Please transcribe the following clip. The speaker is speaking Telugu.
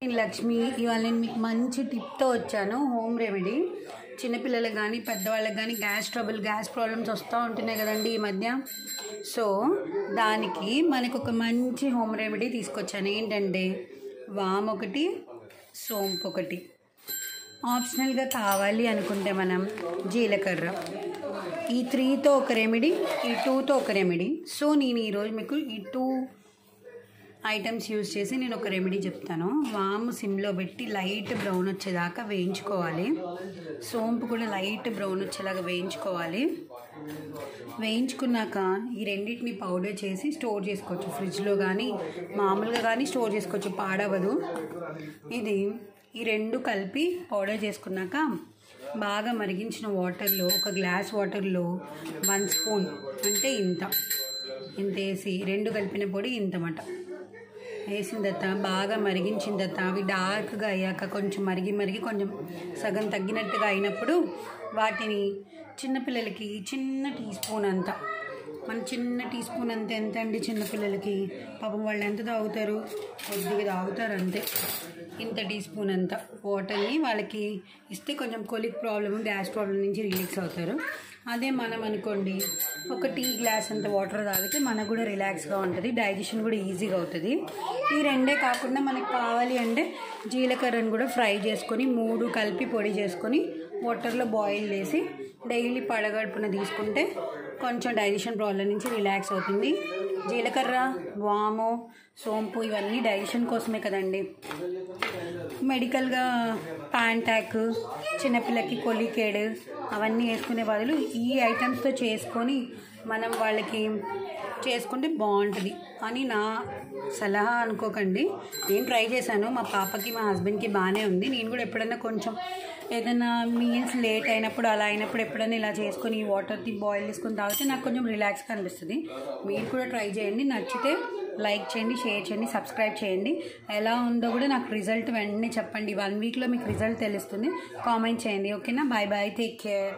నేను లక్ష్మి. ఇవాళ నేను మీకు మంచి టిప్తో వచ్చాను. హోమ్ రెమెడీ చిన్నపిల్లలకు కానీ పెద్దవాళ్ళకి కానీ గ్యాస్ ప్రాబ్లమ్స్ వస్తూ ఉంటున్నాయి కదండి ఈ మధ్య. సో దానికి మనకు ఒక మంచి హోమ్ రెమెడీ తీసుకొచ్చాను. ఏంటంటే వామ్ ఒకటి, సోంపు ఒకటి. ఆప్షనల్గా కావాలి అనుకుంటే మనం జీలకర్ర. ఈ 3తో ఒక రెమెడీ, ఈ 2తో ఒక రెమెడీ. సో నేను ఈరోజు మీకు ఈ 2 ఐటమ్స్ యూజ్ చేసి నేను ఒక రెమెడీ చెప్తాను. వాము సిమ్లో పెట్టి లైట్ బ్రౌన్ వచ్చేదాకా వేయించుకోవాలి. సోంపు కూడా లైట్ బ్రౌన్ వచ్చేలాగా వేయించుకోవాలి. వేయించుకున్నాక ఈ రెండింటిని పౌడర్ చేసి స్టోర్ చేసుకోవచ్చు. ఫ్రిడ్జ్లో కానీ మామూలుగా కానీ స్టోర్ చేసుకోవచ్చు, పాడవదు. ఈ 2 కలిపి పౌడర్ చేసుకున్నాక బాగా మరిగించిన వాటర్లో, ఒక గ్లాస్ వాటర్లో 1 స్పూన్ అంటే ఇంత వేసి 2 కలిపిన పొడి ఇంతమాట వేసిన తర్వాత బాగా మరిగించిన తర్వాత అవి డార్క్గా అయ్యాక కొంచెం మరిగి కొంచెం సగం తగ్గినట్టుగా అయినప్పుడు వాటిని చిన్నపిల్లలకి చిన్న టీ స్పూన్ అంత, చిన్న టీ స్పూన్ అంత ఎంత అండి చిన్నపిల్లలకి, పాపం వాళ్ళు ఎంత తాగుతారు, కొద్దిగా తాగుతారు అంతే. ఇంత టీ స్పూన్ అంత వాటర్ని వాళ్ళకి ఇస్తే కొంచెం కొలిక్ ప్రాబ్లమ్, గ్యాస్ ప్రాబ్లం నుంచి రిలీక్స్ అవుతారు. అదే మనం అనుకోండి ఒక టీ గ్లాస్ అంత వాటర్ తాగితే మనకు కూడా రిలాక్స్గా ఉంటుంది, డైజెషన్ కూడా ఈజీగా అవుతుంది. ఈ 2 కాకుండా మనకు కావాలి అంటే జీలకర్రను కూడా ఫ్రై చేసుకొని 3 కలిపి పొడి చేసుకొని వాటర్లో బాయిల్ చేసి డైలీ పడగడుపున తీసుకుంటే కొంచెం డైజెషన్ ప్రాబ్లం నుంచి రిలాక్స్ అవుతుంది. జీలకర్ర, వాము, సోంపు ఇవన్నీ డైజెషన్ కోసమే కదండి. మెడికల్గా ప్యాంటాక్, చిన్నపిల్లకి కొలికేడ్ అవన్నీ వేసుకునే బదులు ఈ ఐటమ్స్తో చేసుకొని మనం వాళ్ళకి చేసుకుంటే బాగుంటుంది అని నా సలహా అనుకోకండి. నేను ట్రై చేశాను, మా పాపకి మా హస్బెండ్కి బాగానే ఉంది. నేను కూడా ఎప్పుడైనా కొంచెం ఏదైనా మీల్స్ లేట్ అయినప్పుడు అలా అయినప్పుడు ఎప్పుడైనా ఇలా చేసుకొని ఈ వాటర్ని బాయిల్ చేసుకొని తాగితే నాకు కొంచెం రిలాక్స్గా అనిపిస్తుంది. మీరు కూడా ట్రై చేయండి. నచ్చితే లైక్ చేయండి, షేర్ చేయండి, సబ్స్క్రైబ్ చేయండి. ఎలా ఉందో కూడా నాకు రిజల్ట్ వెంటనే చెప్పండి. 1 వీక్లో మీకు రిజల్ట్ తెలుస్తుంది. కామెంట్ చేయండి. ఓకేనా? Bye bye, take care.